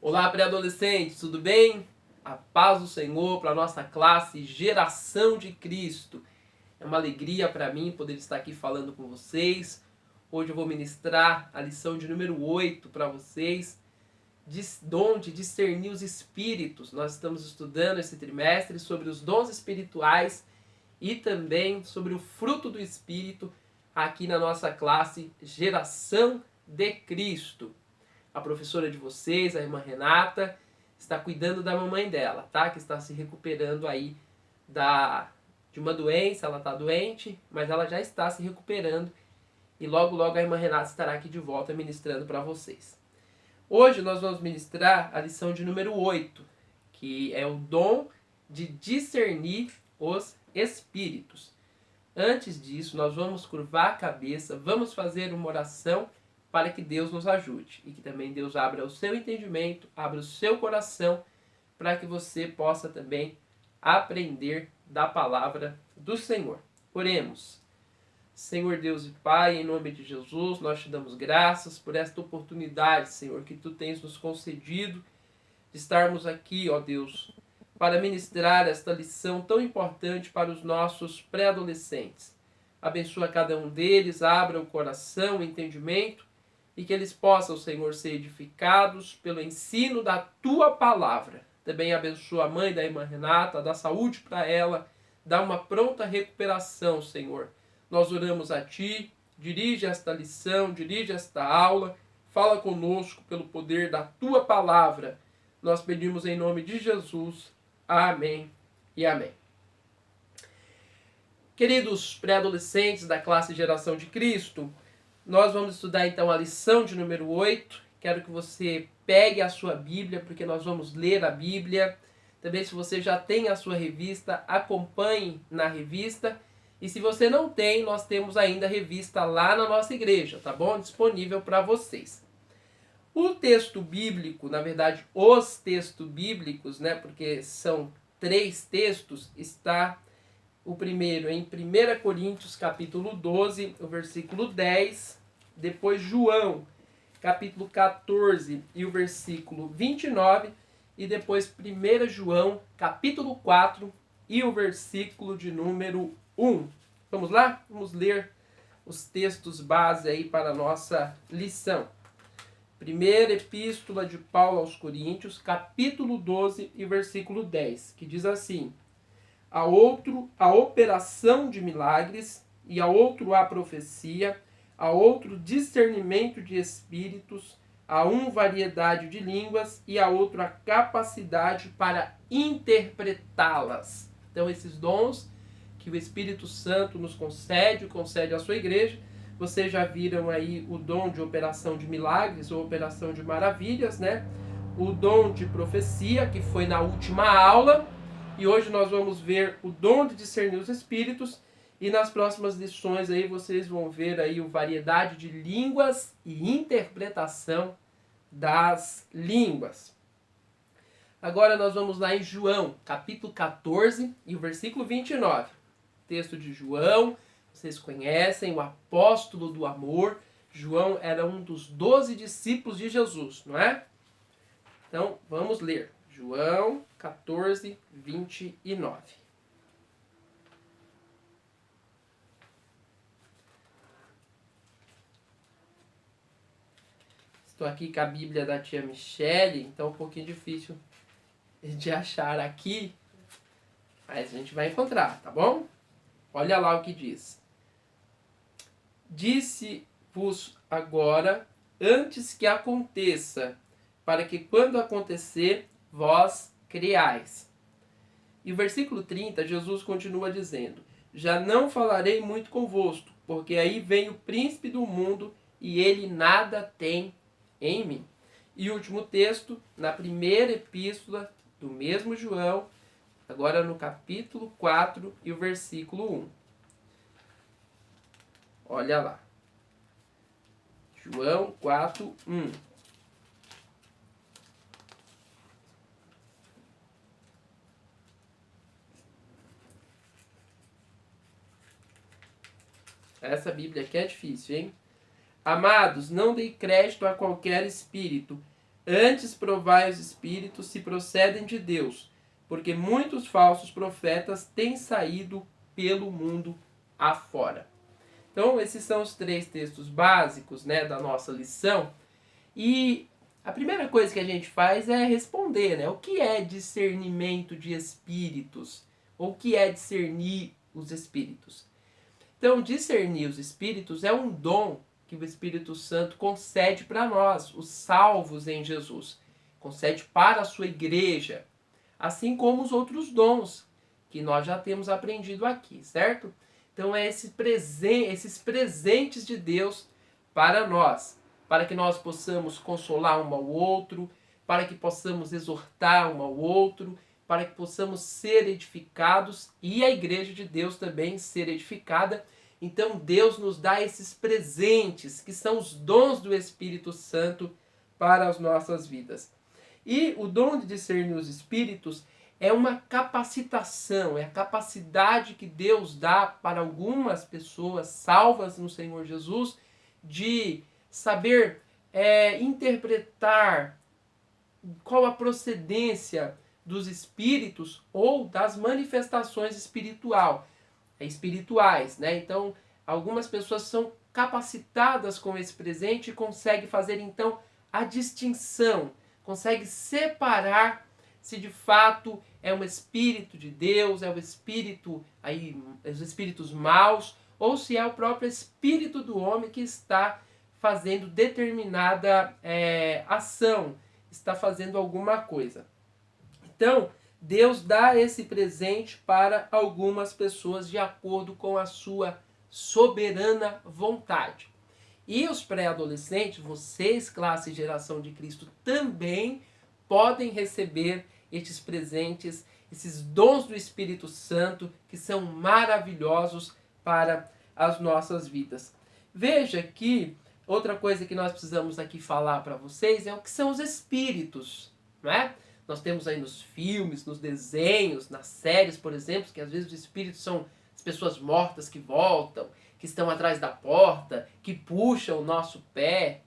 Olá, pré-adolescentes, tudo bem? A paz do Senhor para a nossa classe Geração de Cristo. É uma alegria para mim poder estar aqui falando com vocês. Hoje eu vou ministrar a lição de número 8 para vocês, dom de discernir os espíritos. Nós estamos estudando esse trimestre sobre os dons espirituais e também sobre o fruto do Espírito aqui na nossa classe Geração de Cristo. A professora de vocês, a irmã Renata, está cuidando da mamãe dela, tá? Que está se recuperando aí de uma doença, ela está doente, mas ela já está se recuperando e logo logo a irmã Renata estará aqui de volta ministrando para vocês. Hoje nós vamos ministrar a lição de número 8, que é o dom de discernir os espíritos. Antes disso, nós vamos curvar a cabeça, vamos fazer uma oração para que Deus nos ajude e que também Deus abra o seu entendimento, abra o seu coração, para que você possa também aprender da palavra do Senhor. Oremos. Senhor Deus e Pai, em nome de Jesus, nós te damos graças por esta oportunidade, Senhor, que tu tens nos concedido de estarmos aqui, ó Deus, para ministrar esta lição tão importante para os nossos pré-adolescentes. Abençoa cada um deles, abra o coração, o entendimento, e que eles possam, Senhor, ser edificados pelo ensino da Tua Palavra. Também abençoa a mãe da irmã Renata, dá saúde para ela, dá uma pronta recuperação, Senhor. Nós oramos a Ti, dirige esta lição, dirige esta aula, fala conosco pelo poder da Tua Palavra. Nós pedimos em nome de Jesus. Amém e amém. Queridos pré-adolescentes da classe Geração de Cristo, nós vamos estudar então a lição de número 8. Quero que você pegue a sua Bíblia, porque nós vamos ler a Bíblia. Também, se você já tem a sua revista, acompanhe na revista. E se você não tem, nós temos ainda a revista lá na nossa igreja, tá bom? Disponível para vocês. O texto bíblico, na verdade, os textos bíblicos, né? Porque são 3 textos, está o primeiro em 1 Coríntios, capítulo 12, o versículo 10. Depois João, capítulo 14 e o versículo 29. E depois 1 João, capítulo 4 e o versículo de número 1. Vamos lá? Vamos ler os textos base aí para a nossa lição. Primeira epístola de Paulo aos Coríntios, capítulo 12 e versículo 10, que diz assim: a outro a operação de milagres, e a outro a profecia, a outro discernimento de espíritos, a um variedade de línguas, e a outro a capacidade para interpretá-las. Então, esses dons que o Espírito Santo nos concede à sua igreja. Vocês já viram aí o dom de operação de milagres ou operação de maravilhas, né? O dom de profecia, que foi na última aula. E hoje nós vamos ver o dom de discernir os espíritos. E nas próximas lições aí vocês vão ver aí a variedade de línguas e interpretação das línguas. Agora nós vamos lá em João, capítulo 14 e o versículo 29. Texto de João, vocês conhecem, o apóstolo do amor. João era um dos 12 discípulos de Jesus, não é? Então, vamos ler. João 14, 29. Estou aqui com a Bíblia da tia Michele, então é um pouquinho difícil de achar aqui, mas a gente vai encontrar, tá bom? Olha lá o que diz. Disse-vos agora, antes que aconteça, para que quando acontecer, vós creais. E o versículo 30, Jesus continua dizendo: já não falarei muito convosco, porque aí vem o príncipe do mundo, e ele nada tem em mim. E o último texto, na primeira epístola do mesmo João, agora no capítulo 4 e o versículo 1. Olha lá. João 4, 1. Essa Bíblia aqui é difícil, hein? Amados, não dei crédito a qualquer espírito, Antes provai os espíritos se procedem de Deus, porque muitos falsos profetas têm saído pelo mundo afora. Então, esses são os 3 textos básicos, né, da nossa lição. E a primeira coisa que a gente faz é responder, né? O que é discernimento de espíritos? Ou o que é discernir os espíritos? Então, discernir os espíritos é um dom que o Espírito Santo concede para nós, os salvos em Jesus. Concede para a sua igreja, assim como os outros dons que nós já temos aprendido aqui, certo? Então, é esses presentes de Deus para nós, para que nós possamos consolar um ao outro, para que possamos exortar um ao outro, para que possamos ser edificados e a igreja de Deus também ser edificada. Então Deus nos dá esses presentes, que são os dons do Espírito Santo para as nossas vidas. E o dom de discernir os espíritos é uma capacitação, é a capacidade que Deus dá para algumas pessoas salvas no Senhor Jesus de saber interpretar qual a procedência dos espíritos ou das manifestações espirituais, né? Então, algumas pessoas são capacitadas com esse presente e conseguem fazer então a distinção, conseguem separar se de fato é um espírito de Deus, é o espírito aí, os espíritos maus, ou se é o próprio espírito do homem que está fazendo determinada ação, está fazendo alguma coisa. Então, Deus dá esse presente para algumas pessoas de acordo com a sua soberana vontade. E os pré-adolescentes, vocês, classe e geração de Cristo, também podem receber estes presentes, esses dons do Espírito Santo, que são maravilhosos para as nossas vidas. Veja que outra coisa que nós precisamos aqui falar para vocês é o que são os espíritos, não é? Nós temos aí nos filmes, nos desenhos, nas séries, por exemplo, que às vezes os espíritos são as pessoas mortas que voltam, que estão atrás da porta, que puxam o nosso pé,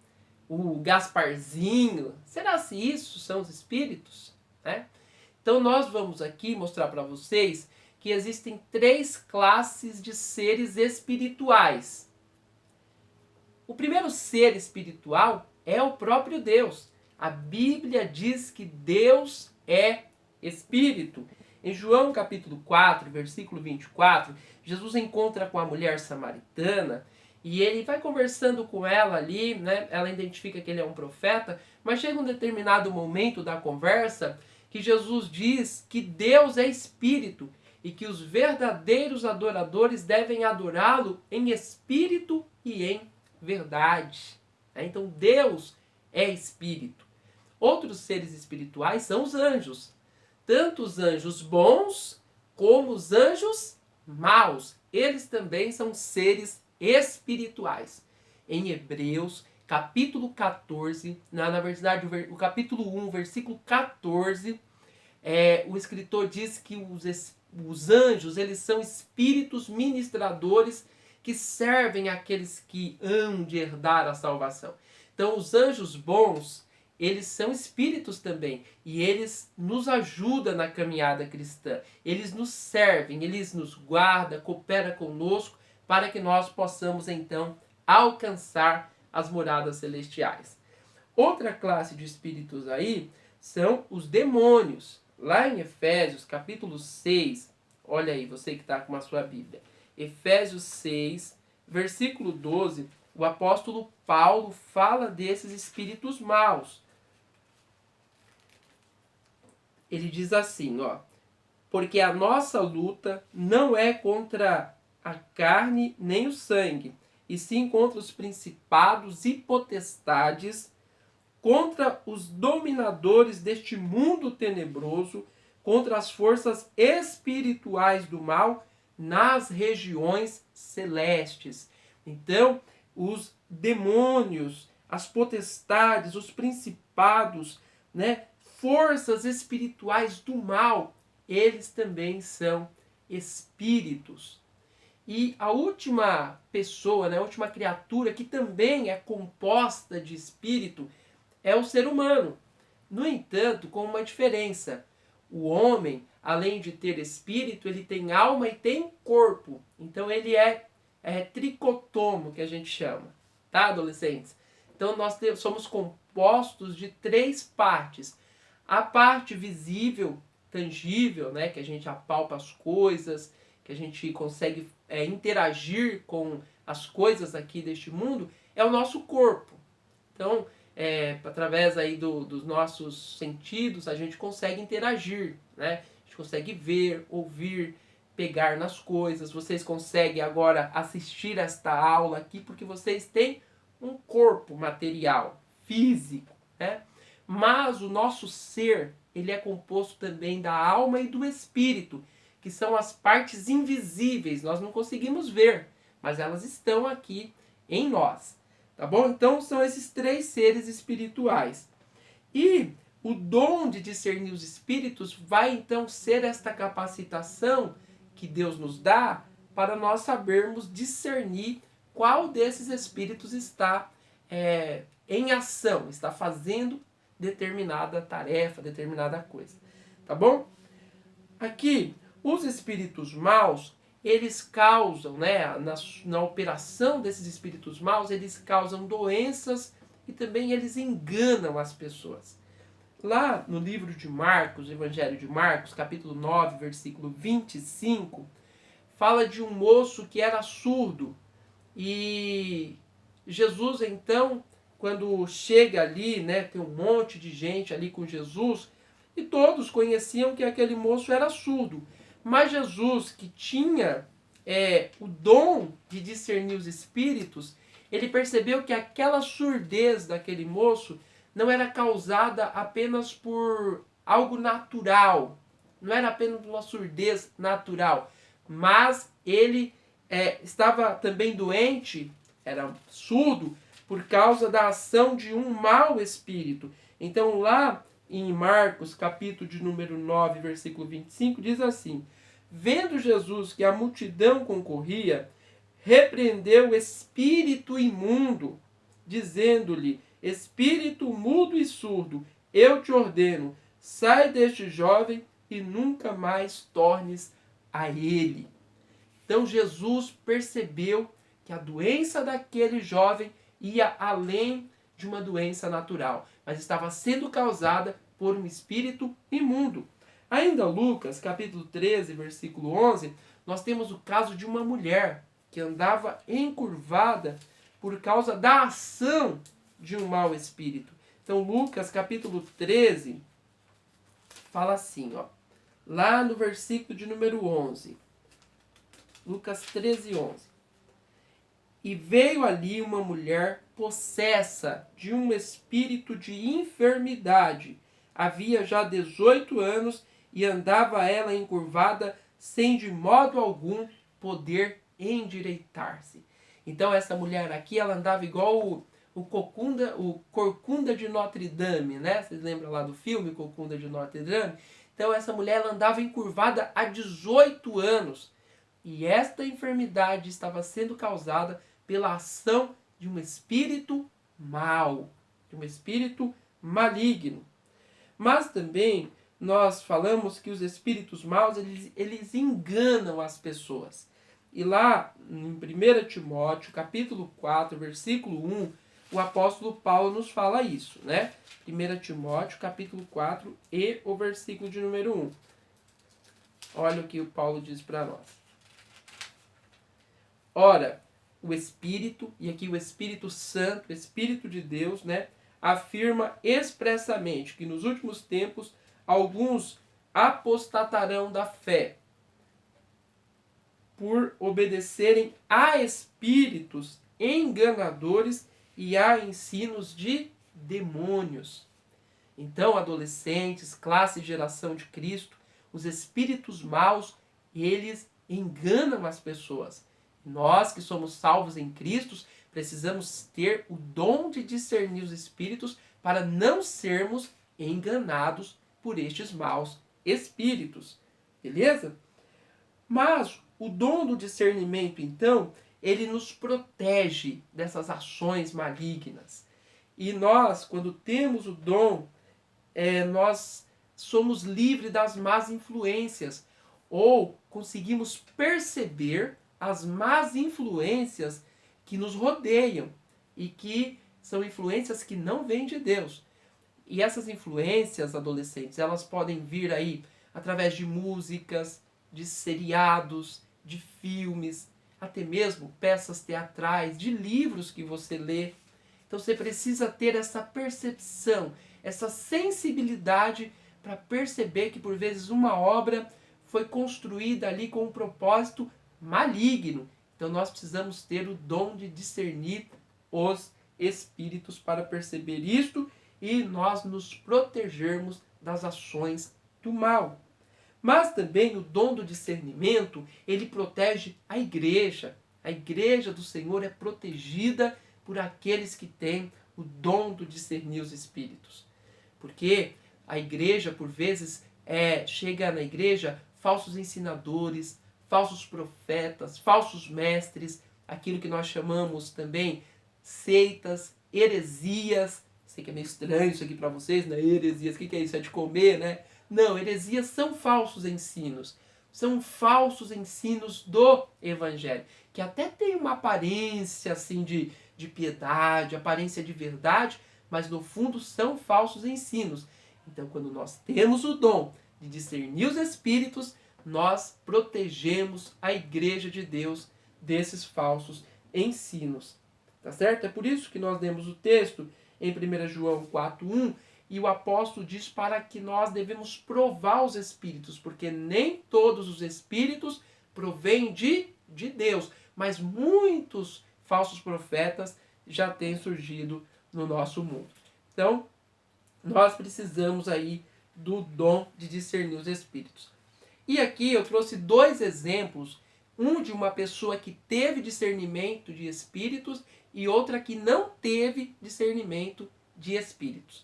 o Gasparzinho. Será se isso são os espíritos? Né? Então nós vamos aqui mostrar para vocês que existem 3 classes de seres espirituais. O primeiro ser espiritual é o próprio Deus. A Bíblia diz que Deus é Espírito. Em João capítulo 4, versículo 24, Jesus encontra com a mulher samaritana e ele vai conversando com ela ali, né? Ela identifica que ele é um profeta, mas chega um determinado momento da conversa que Jesus diz que Deus é Espírito e que os verdadeiros adoradores devem adorá-lo em espírito e em verdade. Então Deus é Espírito. Outros seres espirituais são os anjos. Tanto os anjos bons como os anjos maus. Eles também são seres espirituais. Em Hebreus, capítulo 14, na verdade o capítulo 1, versículo 14, o escritor diz que os anjos, eles são espíritos ministradores que servem àqueles que hão de herdar a salvação. Então os anjos bons, eles são espíritos também, e eles nos ajudam na caminhada cristã. Eles nos servem, eles nos guardam, cooperam conosco, para que nós possamos então alcançar as moradas celestiais. Outra classe de espíritos aí são os demônios. Lá em Efésios, capítulo 6, olha aí, você que está com a sua Bíblia. Efésios 6, versículo 12, o apóstolo Paulo fala desses espíritos maus. Ele diz assim, ó: porque a nossa luta não é contra a carne nem o sangue, e sim contra os principados e potestades, contra os dominadores deste mundo tenebroso, contra as forças espirituais do mal nas regiões celestes. Então, os demônios, as potestades, os principados, né, forças espirituais do mal, eles também são espíritos. E a última pessoa, né, a última criatura que também é composta de espírito é o ser humano. No entanto, com uma diferença. O homem, além de ter espírito, ele tem alma e tem corpo. Então ele é tricotomo, que a gente chama. Tá, adolescentes? Então nós somos compostos de 3 partes. A parte visível, tangível, né, que a gente apalpa as coisas, que a gente consegue interagir com as coisas aqui deste mundo, é o nosso corpo. Então, através aí dos nossos sentidos, a gente consegue interagir, né? A gente consegue ver, ouvir, pegar nas coisas. Vocês conseguem agora assistir esta aula aqui porque vocês têm um corpo material, físico, né? Mas o nosso ser, ele é composto também da alma e do espírito, que são as partes invisíveis, nós não conseguimos ver, mas elas estão aqui em nós. Tá bom? Então são esses 3 seres espirituais. E o dom de discernir os espíritos vai então ser esta capacitação que Deus nos dá para nós sabermos discernir qual desses espíritos está em ação, está fazendo determinada tarefa, determinada coisa. Tá bom? Aqui, os espíritos maus, eles causam, né, na operação desses espíritos maus, eles causam doenças e também eles enganam as pessoas. Lá no livro de Marcos, Evangelho de Marcos, capítulo 9, versículo 25, fala de um moço que era surdo. E Jesus, então, quando chega ali, né, tem um monte de gente ali com Jesus, e todos conheciam que aquele moço era surdo. Mas Jesus, que tinha o dom de discernir os espíritos, ele percebeu que aquela surdez daquele moço não era causada apenas por algo natural, não era apenas uma surdez natural, mas ele estava também doente, era surdo, por causa da ação de um mau espírito. Então lá em Marcos, capítulo de número 9, versículo 25, diz assim: vendo Jesus que a multidão concorria, repreendeu o espírito imundo, dizendo-lhe: espírito mudo e surdo, eu te ordeno, sai deste jovem e nunca mais tornes a ele. Então Jesus percebeu que a doença daquele jovem ia além de uma doença natural, mas estava sendo causada por um espírito imundo. Ainda Lucas, capítulo 13, versículo 11, nós temos o caso de uma mulher que andava encurvada por causa da ação de um mau espírito. Então Lucas, capítulo 13, fala assim, ó, lá no versículo de número 11. Lucas 13, 11. E veio ali uma mulher possessa de um espírito de enfermidade. Havia já 18 anos e andava ela encurvada, sem de modo algum poder endireitar-se. Então essa mulher aqui, ela andava igual o Corcunda de Notre Dame, né? Vocês lembram lá do filme Corcunda de Notre Dame? Então essa mulher, ela andava encurvada há 18 anos. E esta enfermidade estava sendo causada pela ação de um espírito mau, de um espírito maligno. Mas também nós falamos que os espíritos maus, eles enganam as pessoas. E lá em 1 Timóteo, capítulo 4, versículo 1, o apóstolo Paulo nos fala isso, né? 1 Timóteo, capítulo 4 e o versículo de número 1. Olha o que o Paulo diz para nós. Ora, o Espírito, e aqui o Espírito Santo, o Espírito de Deus, né, afirma expressamente que nos últimos tempos alguns apostatarão da fé por obedecerem a espíritos enganadores e a ensinos de demônios. Então, adolescentes, classe e geração de Cristo, os espíritos maus, eles enganam as pessoas. Nós que somos salvos em Cristo, precisamos ter o dom de discernir os espíritos para não sermos enganados por estes maus espíritos. Beleza? Mas o dom do discernimento, então, ele nos protege dessas ações malignas. E nós, quando temos o dom nós somos livres das más influências, ou conseguimos perceber as más influências que nos rodeiam e que são influências que não vêm de Deus. E essas influências, adolescentes, elas podem vir aí através de músicas, de seriados, de filmes, até mesmo peças teatrais, de livros que você lê. Então você precisa ter essa percepção, essa sensibilidade para perceber que por vezes uma obra foi construída ali com um propósito maligno. Então nós precisamos ter o dom de discernir os espíritos para perceber isto e nós nos protegermos das ações do mal. Mas também o dom do discernimento, ele protege a igreja. A igreja do Senhor é protegida por aqueles que têm o dom do discernir os espíritos. Porque a igreja, por vezes, chega na igreja falsos ensinadores, falsos profetas, falsos mestres, aquilo que nós chamamos também seitas, heresias. Sei que é meio estranho isso aqui para vocês, né? Heresias, o que é isso? É de comer, né? Não, heresias são falsos ensinos. São falsos ensinos do Evangelho, que até tem uma aparência assim de piedade, aparência de verdade, mas no fundo são falsos ensinos. Então, quando nós temos o dom de discernir os espíritos, nós protegemos a igreja de Deus desses falsos ensinos. Tá certo? É por isso que nós lemos o texto em 1 João 4:1, e o apóstolo diz para que nós devemos provar os espíritos, porque nem todos os espíritos provêm de Deus, mas muitos falsos profetas já têm surgido no nosso mundo. Então, nós precisamos aí do dom de discernir os espíritos. E aqui eu trouxe 2 exemplos, um de uma pessoa que teve discernimento de espíritos e outra que não teve discernimento de espíritos.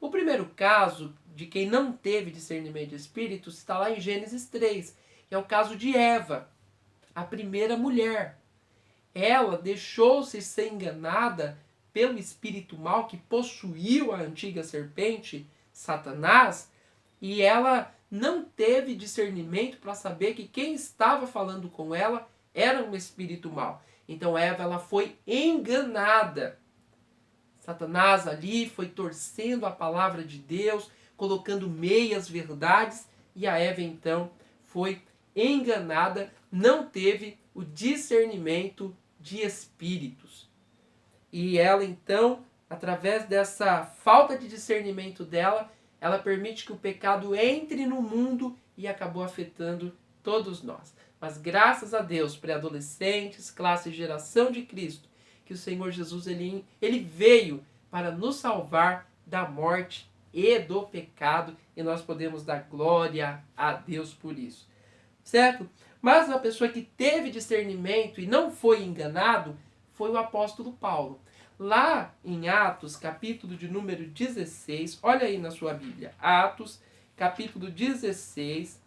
O primeiro caso de quem não teve discernimento de espíritos está lá em Gênesis 3, que é o caso de Eva, a primeira mulher. Ela deixou-se ser enganada pelo espírito mau que possuiu a antiga serpente, Satanás, e ela não teve discernimento para saber que quem estava falando com ela era um espírito mau. Então Eva, ela foi enganada. Satanás ali foi torcendo a palavra de Deus, colocando meias verdades, e a Eva então foi enganada, não teve o discernimento de espíritos. E ela então, através dessa falta de discernimento dela, ela permite que o pecado entre no mundo e acabou afetando todos nós. Mas graças a Deus, pré-adolescentes, classe e geração de Cristo, que o Senhor Jesus ele veio para nos salvar da morte e do pecado, e nós podemos dar glória a Deus por isso. Certo? Mas uma pessoa que teve discernimento e não foi enganado foi o apóstolo Paulo. Lá em Atos, capítulo de número 16, olha aí na sua Bíblia, Atos, capítulo 16.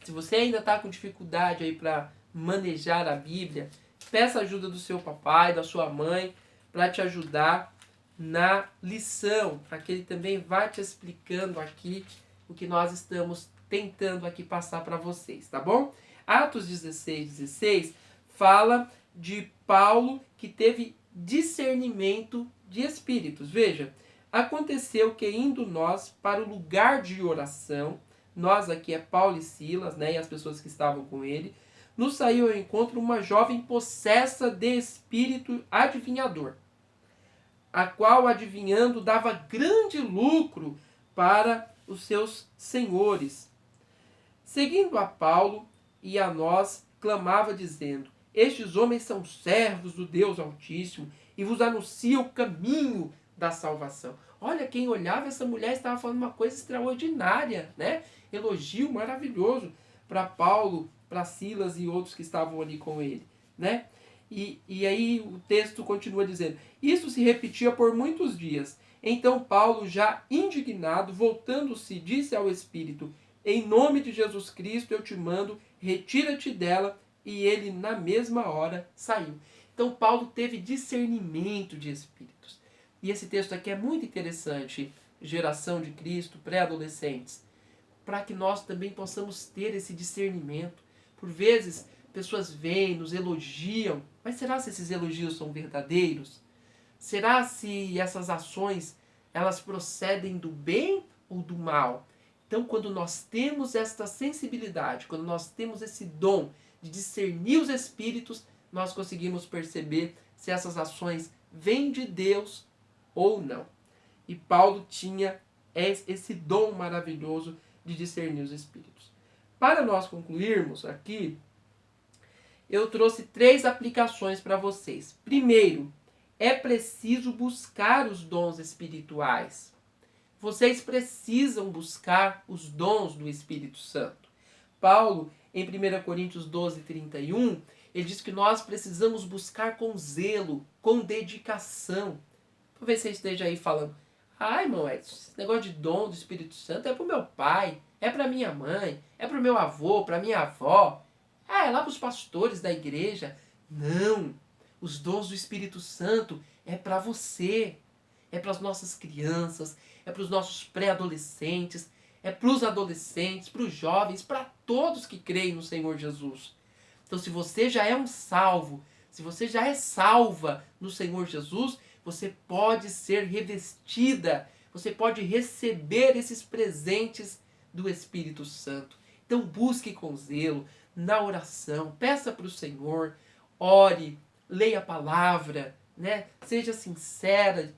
Se você ainda está com dificuldade aí para manejar a Bíblia, peça ajuda do seu papai, da sua mãe, para te ajudar na lição, para que ele também vá te explicando aqui o que nós estamos tentando aqui passar para vocês, tá bom? Atos 16:16 fala de Paulo que teve discernimento de espíritos. Veja, aconteceu que indo nós para o lugar de oração, nós aqui é Paulo e Silas, né, e as pessoas que estavam com ele, nos saiu ao encontro uma jovem possessa de espírito adivinhador, a qual adivinhando dava grande lucro para os seus senhores. Seguindo a Paulo e a nós, clamava dizendo: estes homens são servos do Deus Altíssimo e vos anunciam o caminho da salvação. Olha, quem olhava essa mulher estava falando uma coisa extraordinária, né? Elogio maravilhoso para Paulo, para Silas e outros que estavam ali com ele, né? E aí o texto continua dizendo: isso se repetia por muitos dias. Então Paulo, já indignado, voltando-se, disse ao Espírito: em nome de Jesus Cristo eu te mando, retira-te dela. E ele na mesma hora saiu. Então Paulo teve discernimento de espíritos. E esse texto aqui é muito interessante. geração de Cristo, pré-adolescentes, para que nós também possamos ter esse discernimento. Por vezes, pessoas vêm, nos elogiam, mas será se esses elogios são verdadeiros? Será se essas ações, elas procedem do bem ou do mal? Então, quando nós temos esta sensibilidade, quando nós temos esse dom de discernir os espíritos, nós conseguimos perceber se essas ações vêm de Deus ou não. E Paulo tinha esse dom maravilhoso de discernir os espíritos. Para nós concluirmos aqui, eu trouxe 3 aplicações para vocês. Primeiro, é preciso buscar os dons espirituais. Vocês precisam buscar os dons do Espírito Santo. Paulo, em 1 Coríntios 12, 31, ele diz que nós precisamos buscar com zelo, com dedicação. Talvez você esteja aí falando, irmão Edson, esse negócio de dom do Espírito Santo é para o meu pai, é para minha mãe, é para o meu avô, para minha avó, é lá para os pastores da igreja. Não, os dons do Espírito Santo é para você, é para as nossas crianças, é para os nossos pré-adolescentes, é para os adolescentes, para os jovens, para todos que creem no Senhor Jesus. Então, se você já é um salvo, se você já é salva no Senhor Jesus, você pode ser revestida, você pode receber esses presentes do Espírito Santo. Então, busque com zelo, na oração, peça para o Senhor, ore, leia a palavra, né? Seja sincero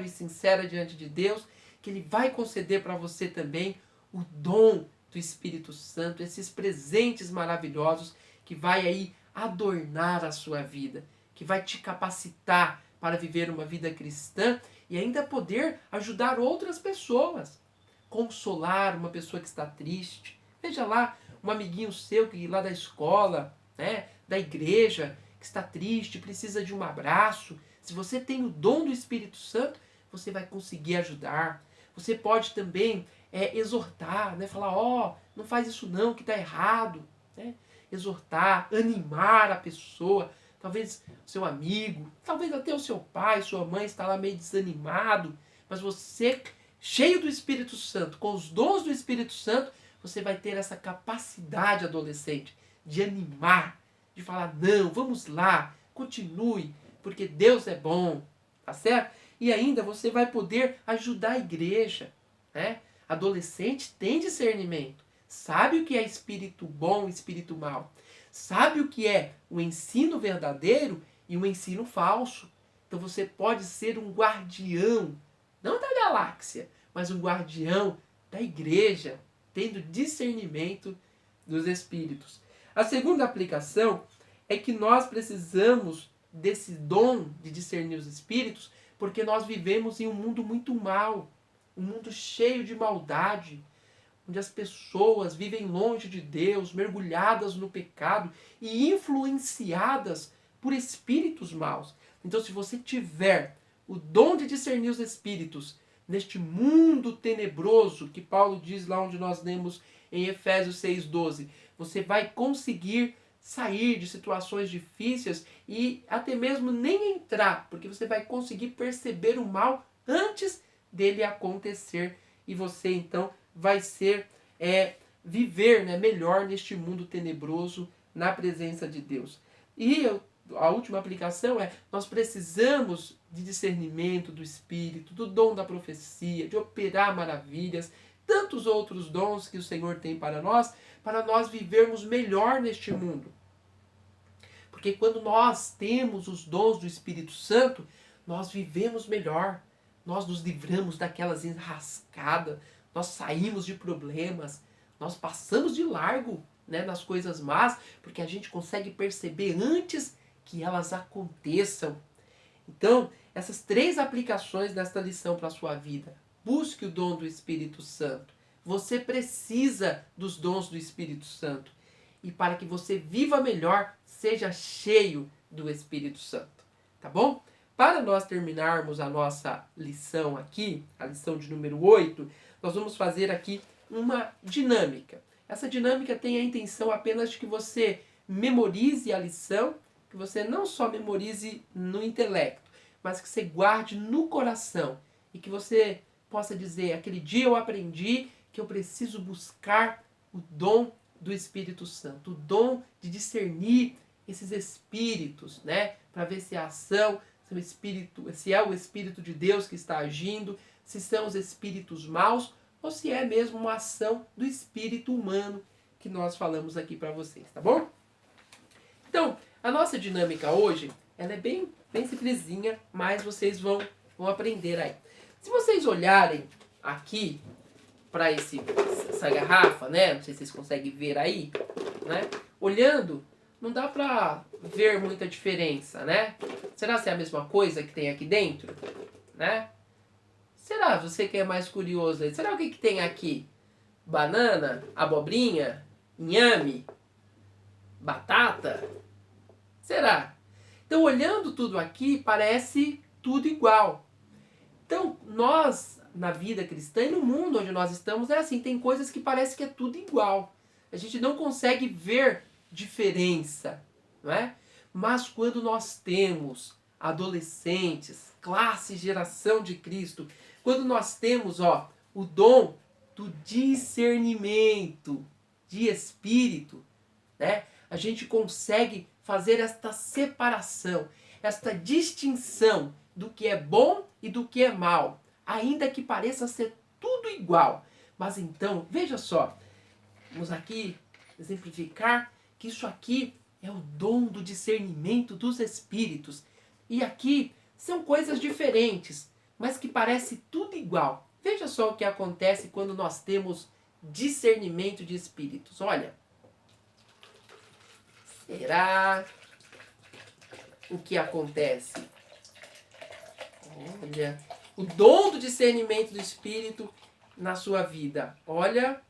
e sincera diante de Deus, que Ele vai conceder para você também o dom do Espírito Santo, esses presentes maravilhosos que vai aí adornar a sua vida, que vai te capacitar para viver uma vida cristã e ainda poder ajudar outras pessoas, consolar uma pessoa que está triste. Veja lá, um amiguinho seu que lá da escola, né, da igreja, que está triste, precisa de um abraço. Se você tem o dom do Espírito Santo, você vai conseguir ajudar. Você pode também exortar, né? Falar, não faz isso não, que está errado. Né? Exortar, animar a pessoa. Talvez seu amigo, talvez até o seu pai, sua mãe está lá meio desanimado. Mas você, cheio do Espírito Santo, com os dons do Espírito Santo, você vai ter essa capacidade, adolescente, de animar, de falar, não, vamos lá, continue, porque Deus é bom, tá certo? E ainda você vai poder ajudar a igreja, né? Adolescente tem discernimento, sabe o que é espírito bom e espírito mau, sabe o que é o ensino verdadeiro e o ensino falso. Então você pode ser um guardião, não da galáxia, mas um guardião da igreja, tendo discernimento dos espíritos. A segunda aplicação é que nós precisamos desse dom de discernir os espíritos porque nós vivemos em um mundo muito mau, um mundo cheio de maldade, onde as pessoas vivem longe de Deus, mergulhadas no pecado e influenciadas por espíritos maus. Então, se você tiver o dom de discernir os espíritos neste mundo tenebroso, que Paulo diz lá onde nós lemos em Efésios 6,12, você vai conseguir sair de situações difíceis e até mesmo nem entrar, porque você vai conseguir perceber o mal antes dele acontecer e você então vai ser viver, né, melhor neste mundo tenebroso na presença de Deus. E a última aplicação nós precisamos de discernimento do Espírito, do dom da profecia, de operar maravilhas, tantos outros dons que o Senhor tem para nós vivermos melhor neste mundo. Porque quando nós temos os dons do Espírito Santo, nós vivemos melhor, nós nos livramos daquelas enrascadas, nós saímos de problemas, nós passamos de largo, né, nas coisas más, porque a gente consegue perceber antes que elas aconteçam. Então, essas 3 aplicações desta lição para a sua vida. Busque o dom do Espírito Santo. Você precisa dos dons do Espírito Santo. E para que você viva melhor, seja cheio do Espírito Santo. Tá bom? Para nós terminarmos a nossa lição aqui, a lição de número 8, nós vamos fazer aqui uma dinâmica. Essa dinâmica tem a intenção apenas de que você memorize a lição, que você não só memorize no intelecto, mas que você guarde no coração e que você possa dizer, aquele dia eu aprendi que eu preciso buscar o dom do Espírito Santo, o dom de discernir esses espíritos, né? Para ver se a ação, se é o Espírito de Deus que está agindo, se são os espíritos maus, ou se é mesmo uma ação do espírito humano que nós falamos aqui para vocês, tá bom? Então, a nossa dinâmica hoje, ela é bem simplesinha, mas vocês vão aprender aí. Se vocês olharem aqui para essa garrafa, né? Não sei se vocês conseguem ver aí, né? Olhando, não dá para ver muita diferença, né? Será que é a mesma coisa que tem aqui dentro, né? Será? Você que é mais curioso aí, será o que tem aqui? Banana, abobrinha, inhame, batata? Será? Então, olhando tudo aqui, parece tudo igual. Então, nós, na vida cristã e no mundo onde nós estamos, é assim, tem coisas que parece que é tudo igual. A gente não consegue ver diferença, não é? Mas quando nós temos adolescentes, classe, geração de Cristo, quando nós temos, o dom do discernimento de espírito, né? A gente consegue fazer esta separação, esta distinção do que é bom e do que é mal, ainda que pareça ser tudo igual. Mas então, veja só, vamos aqui exemplificar que isso aqui é o dom do discernimento dos espíritos. E aqui são coisas diferentes, mas que parece tudo igual. Veja só o que acontece quando nós temos discernimento de espíritos. Olha, será o que acontece? Olha, o dom do discernimento do espírito na sua vida. Olha,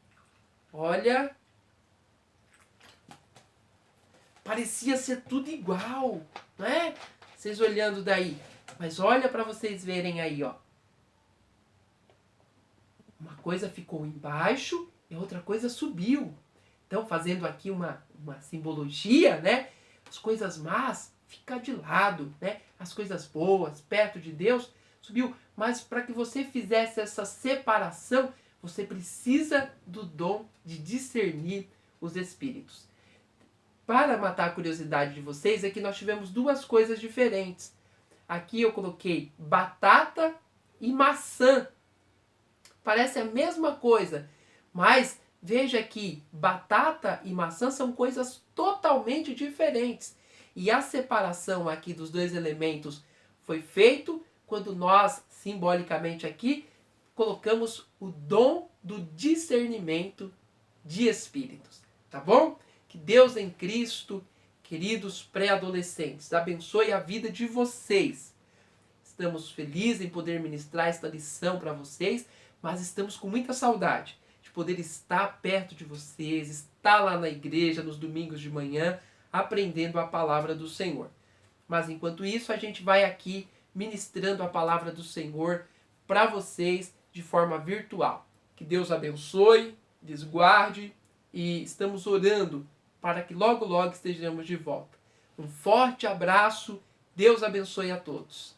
parecia ser tudo igual, não é? Vocês olhando daí. Mas olha para vocês verem aí, ó. Uma coisa ficou embaixo e outra coisa subiu. Então, fazendo aqui uma simbologia, né? As coisas más ficam de lado, né? As coisas boas, perto de Deus, subiu. Mas para que você fizesse essa separação, você precisa do dom de discernir os espíritos. Para matar a curiosidade de vocês, é que nós tivemos duas coisas diferentes. Aqui eu coloquei batata e maçã. Parece a mesma coisa, mas veja que batata e maçã são coisas totalmente diferentes. E a separação aqui dos dois elementos foi feito quando nós, simbolicamente aqui, colocamos o dom do discernimento de espíritos. Tá bom? Que Deus em Cristo, queridos pré-adolescentes, abençoe a vida de vocês. Estamos felizes em poder ministrar esta lição para vocês, mas estamos com muita saudade de poder estar perto de vocês, estar lá na igreja nos domingos de manhã, aprendendo a palavra do Senhor. Mas enquanto isso, a gente vai aqui ministrando a palavra do Senhor para vocês de forma virtual. Que Deus abençoe, lhes guarde e estamos orando para que logo, logo estejamos de volta. Um forte abraço, Deus abençoe a todos.